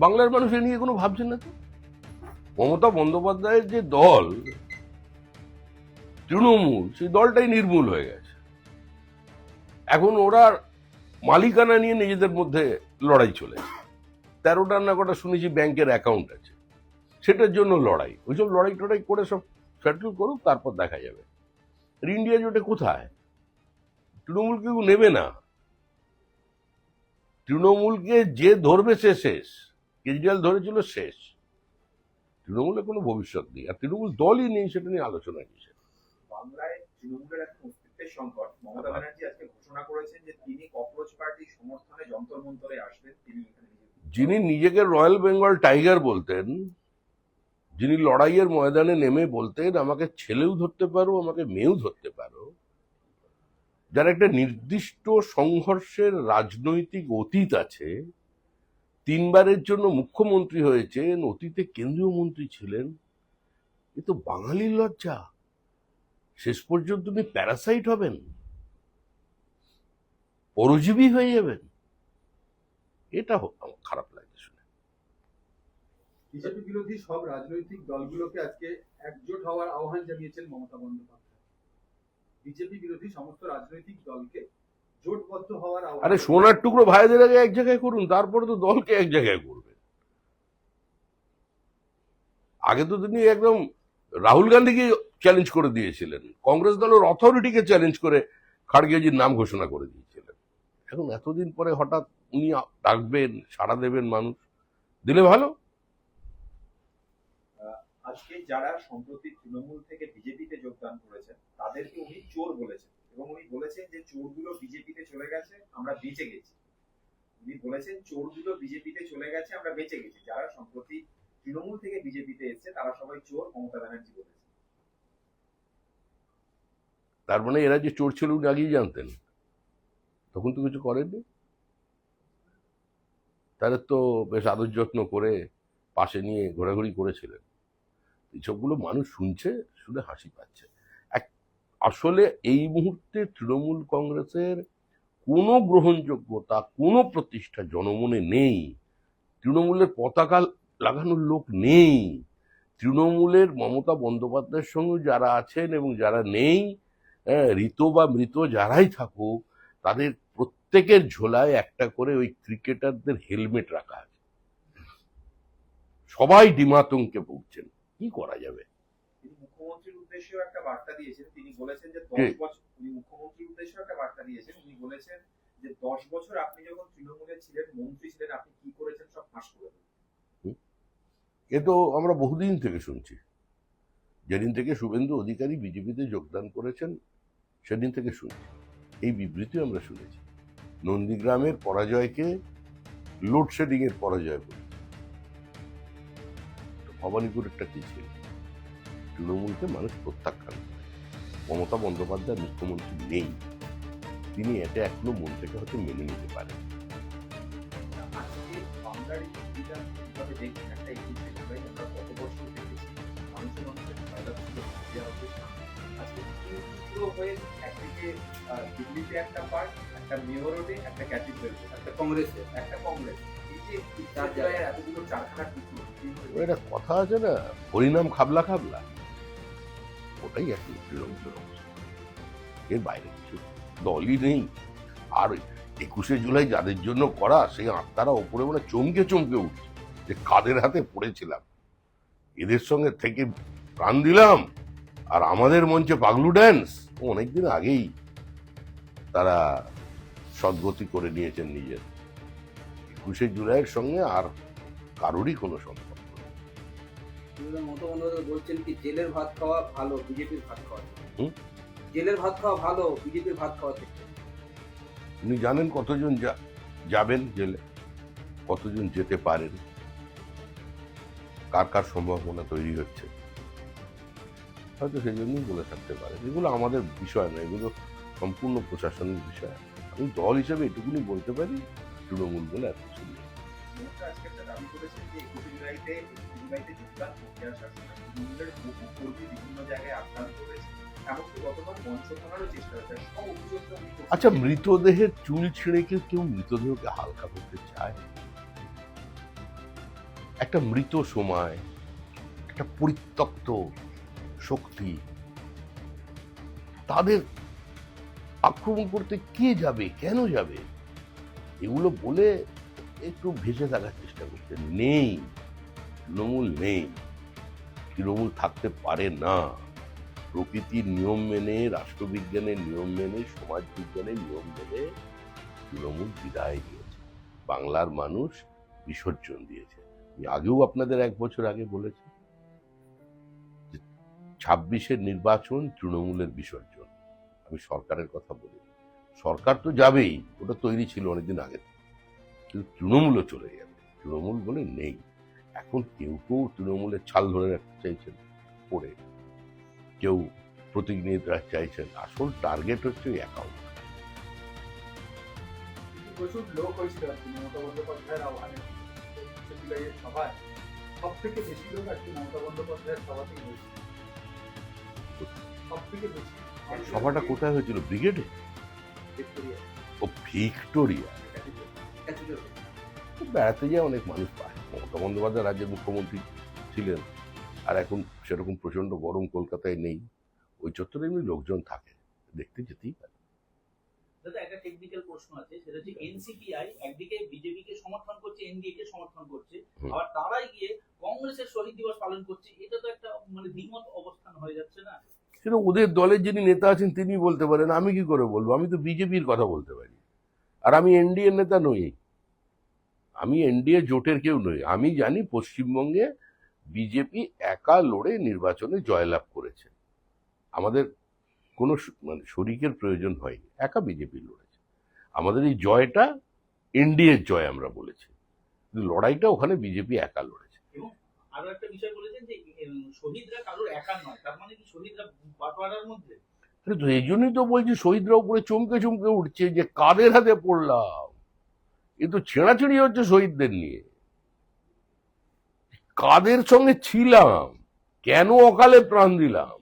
বাংলার মানুষ এ নিয়ে কোনো ভাবছেন না তো। মমতা বন্দ্যোপাধ্যায়ের যে দল তৃণমূল, সেই দলটাই নির্মূল হয়ে গেছে। এখন ওরা মালিকানা নিয়ে নিজেদের মধ্যে লড়াই চলেছে। 13টা না কটা শুনেছি ব্যাংকের অ্যাকাউন্ট আছে, সেটার জন্য লড়াই। ওইসব লড়াই টড়াই করে সব সেটেল করুক, তারপর দেখা যাবে। ইন্ডিয়া জোটে কোথায়? তৃণমূল কেউ নেবে না। তৃণমূলকে যে ধরবে সে শেষ। কেজরিওয়াল ধরেছিল শেষ। তৃণমূলের কোনো ভবিষ্যৎ নেই, আর তৃণমূল দলই নেই, সেটা নিয়ে আলোচনা কিসের? বাংলায় তৃণমূলের একটা অস্তিত্বের সংকট। মমতা ব্যানার্জি আজকে ঘোষণা করেছেন যে তিনি ককরোচ পার্টির সমর্থনে যন্তর মন্তরে আসবেন। তিনি যিনি নিজেকে রয়্যাল বেঙ্গল টাইগার বলতেন, যিনি লড়াইয়ের ময়দানে নেমে বলতেন আমাকে ছেলেও ধরতে পারো, আমাকে মেয়েও ধরতে পারো, যার একটা নির্দিষ্ট সংঘর্ষের রাজনৈতিক অতীত আছে, 3বারের জন্য মুখ্যমন্ত্রী হয়েছেন, অতীতে কেন্দ্রীয় মন্ত্রী ছিলেন, এ তো বাঙালির লজ্জা। শেষ পর্যন্ত উনি প্যারাসাইট হবেন, পরজীবী হয়ে যাবেন। এটা আমার খারাপ লাগে শুনে। বিজেপি বিরোধী সব রাজনৈতিক দলগুলোকে আজকে একজোট হওয়ার আহ্বান জানিয়েছেন মমতা বন্দ্যোপাধ্যায়। বিজেপি বিরোধী সমস্ত রাজনৈতিক দলকে জোটবদ্ধ হওয়ার আহ্বান। আরে সোনার টুকরো ভাইদের আগে এক জায়গায় করুন, তারপরে তো দলকে এক জায়গায় করবেন। আগে তো তিনি একদম রাহুল গান্ধীকে চ্যালেঞ্জ করে দিয়েছিলেন, কংগ্রেস দলের অথরিটিকে চ্যালেঞ্জ করে খাড়গেজির নাম ঘোষণা করে দিয়েছিলেন। এখন এতদিন পরে হঠাৎ উনি ডাকবেন, সাড়া দেবেন, মানুষ দিলে ভালো। আজকে যারা সম্প্রতি তৃণমূল থেকে বিজেপিতে যোগদান করেছেন তাদেরকে উনি চোর বলেছেন, এবং উনি বলেছেন যে চোরগুলো বিজেপিতে চলে গেছে, আমরা বেঁচে গেছি। উনি বলেছেন চোরগুলো বিজেপিতে চলে গেছে, আমরা বেঁচে গেছি। যারা সম্প্রতি তৃণমূল থেকে বিজেপিতে এসেছে তারা সবাই চোর, মমতা ব্যানার্জি বলেছেন। তার মানে এরা যে চোর ছিল উনি আগেই জানতেন, তখন তো কিছু করেননি। তাদের তো বেশ আদর যত্ন করে পাশে নিয়ে ঘোরাঘুরি করেছিলেন। এইসবগুলো মানুষ শুনছে, শুনে হাসি পাচ্ছে। আসলে এই মুহূর্তে তৃণমূল কংগ্রেসের কোনো গ্রহণযোগ্যতা, কোনো প্রতিষ্ঠা জনমনে নেই। তৃণমূলের পতাকা লাগানোর লোক নেই। তৃণমূলের মমতা বন্দ্যোপাধ্যায়ের সঙ্গে যারা আছেন এবং যারা নেই, ঋত বা মৃত যারাই থাকুক, তাদের প্রত্যেকের ঝোলায় একটা করে ওই ক্রিকেটারদের হেলমেট রাখা আছে। সবাই ডিমাতঙ্কে ভুগছেন, কি করা যাবে? তিনি মুখ্যমন্ত্রীর উদ্দেশ্যেও একটা বার্তা দিয়েছেন। তিনি বলেছেন যে কে? 10 বছর, উনি মুখ্যমন্ত্রীর উদ্দেশ্যেও একটা বার্তা দিয়েছেন। উনি বলেছেন যে 10 বছর আপনি যখন তৃণমূলে ছিলেন, মন্ত্রী ছিলেন, আপনি কি করেছেন সব ফাঁস করে দেবেন। এ তো আমরা বহুদিন থেকে শুনছি। যেদিন থেকে শুভেন্দু অধিকারী বিজেপিতে যোগদান করেছেন সেদিন থেকে শুনছি, এই বিবৃতি আমরা শুনেছি। নন্দীগ্রামের পরাজয়কে লোডশেডিং এর পরাজয় বলে। ভবানীপুরেরটা কি ছিল? তৃণমূলকে মানুষ প্রত্যাখ্যান করে। মমতা বন্দ্যোপাধ্যায় মুখ্যমন্ত্রী নেই, তিনি এটা এখনো মন থেকে হয়তো মেনে নিতে পারেন। আজকে বাংলার এই ছবিটা কিভাবে দেখছেন? একটা 21শে জুলাই আমরা কত বছর দেখেছি মানুষের মানুষের ফায়দা ছিল দেওয়া হয়েছে। আজকে পুরো হয়ে একদিকে দিল্লিতে একটা পার্ট, একটা মেয়র রোডে, একটা ক্যাথিড্রাল, একটা কংগ্রেসে, একটা কংগ্রেস। এই যে 4 জায়গায় এতগুলো চারখানা টুকরো, একটা কথা আছে না, হরিনাম খাবলা খাবলা, ওটাই এখন তৃণমূলের অবস্থা। এর বাইরে কিছু দলই নেই। আর 21শে জুলাই যাদের জন্য করা, সেই আত্মারা ওপরে মানে চমকে চমকে উঠছে যে কাদের হাতে পড়েছিলাম, এদের সঙ্গে থেকে প্রাণ দিলাম, আর আমাদের মঞ্চে পাগলু ড্যান্স অনেকদিন আগেই তারা সদ্গতি করে নিয়েছেন নিজের। 21শে জুলাইয়ের সঙ্গে আর কারোরই কোনো সম্পর্ক নেই। মমতা বন্দ্যোপাধ্যায় বলছেন কি জেলের ভাত খাওয়া ভালো বিজেপির ভাত খাওয়া থেকে। হুম? জেলের ভাত খাওয়া ভালো বিজেপির ভাত খাওয়া থেকে। উনি জানেন কতজন যাবেন জেলে, কতজন যেতে পারেন, কার কার সম্ভাবনা তৈরি হচ্ছে, হয়তো সেই জন্যই বলে থাকতে পারেন। এগুলো আমাদের বিষয় না, এগুলো সম্পূর্ণ প্রশাসনের বিষয়। আমি দল হিসেবে এটুকুনি বলতে পারি, তৃণমূল বলে এত কিছু নেই। মমতা আজকে একটা দাবি করেছেন যে 21শে জুলাইতে যোগদান করতে আসার সময় তৃণমূলের বহু কর্মী বিভিন্ন জায়গায় আক্রান্ত হয়েছে, এমনকি গতবার মঞ্চ ভাঙারও চেষ্টা হয়েছে। সব অভিযোগটা উনি করছেন। আচ্ছা, মৃতদেহের চুল ছিঁড়ে কেউ মৃতদেহকে হালকা করতে চায়? একটা মৃত সময়, একটা পরিত্যক্ত শক্তি, তাদের আক্রমণ করতে কে যাবে, কেন যাবে, এগুলো বলে একটু ভেসে থাকার চেষ্টা করছে। নেই, তৃণমূল নেই, তৃণমূল থাকতে পারে না। প্রকৃতির নিয়ম মেনে, রাষ্ট্রবিজ্ঞানের নিয়ম মেনে, সমাজ বিজ্ঞানের নিয়ম মেনে তৃণমূল বিদায় নিয়েছে। বাংলার মানুষ বিসর্জন দিয়েছে। আমি আগেও আপনাদের 1 বছর আগে বলেছি যে 26-এর নির্বাচন তৃণমূলের বিসর্জন। আমি সরকারের কথা বলি, সরকার তো যাবেই, ওটা তৈরি ছিল অনেকদিন আগে, কিন্তু তৃণমূলও চলে যাবে। তৃণমূল বলে নেই। এখন কেউ কেউ তৃণমূলের ছাল ধরে রাখতে চাইছেন পড়ে, কেউ প্রতিনিধিরা চাইছেন। আসল টার্গেট হচ্ছে অ্যাকাউন্ট। প্রচুর লোক হয়েছিল আর কি মমতা বন্দ্যোপাধ্যায়ের আহ্বানে জুলাইয়ের সভায়। সব থেকে বেশি লোক আর কি মমতা বন্দ্যোপাধ্যায়ের সভাতেই হয়েছিল, সব থেকে বেশি। সভাটা কোথায় হয়েছিল? ব্রিগেডে? ভিক্টোরিয়া। ও ভিক্টোরিয়া। বেড়াতে যায় অনেক মানুষ পায়। মমতা বন্দ্যোপাধ্যায় রাজ্যের মুখ্যমন্ত্রী ছিলেন, আর এখন সেরকম প্রচন্ড গরম কলকাতায় নেই, ওই চত্বরে এমনি লোকজন থাকে, দেখতে যেতেই পারে। দাদা একটা টেকনিক্যাল প্রশ্ন আছে, সেটা হচ্ছে এনসিপিআই একদিকে বিজেপি কে সমর্থন করছে, এনডিএ কে সমর্থন করছে, আবার তারাই গিয়ে কংগ্রেসের শহীদ দিবস পালন করছে। এটা তো একটা মানে দ্বিমত অবস্থান হয়ে যাচ্ছে না? সেটা ওদের দলের যিনি নেতা আছেন তিনি বলতে পারেন, আমি কি করে বলবো? আমি তো বিজেপির কথা বলতে পারি, আর আমি এনডিএ নেতা নই, আমি এনডিএ জোটের কেউ নই। আমি জানি পশ্চিমবঙ্গে বিজেপি একা লড়ে নির্বাচনে জয়লাভ করেছে, আমাদের কোনো মানে শরিকের প্রয়োজন হয়নি, একা বিজেপি লড়েছে। আমাদের এই জয়টা এনডিএর জয় আমরা বলেছি, কিন্তু লড়াইটা ওখানে বিজেপি একা লড়েছে। এবং আরো একটা বিষয় বলেছেন যে শহীদরা কারোর একা নয়, তার মানে কি শহীদরা বাটোয়ারার মধ্যে? তো এই জন্যই তো বলছি, শহীদরা উপরে চমকে চমকে উঠছে যে কাদের হাতে পড়লাম। এ তো ছেঁড়াছেড়ি হচ্ছে শহীদদের নিয়ে, কাদের সঙ্গে ছিলাম, কেন অকালে প্রাণ দিলাম,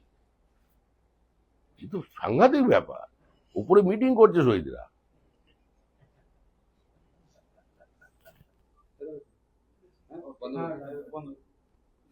এ তো সাংঘাতিক ব্যাপার। উপরে মিটিং করছে শহীদরা। বন্ধ বন্ধ।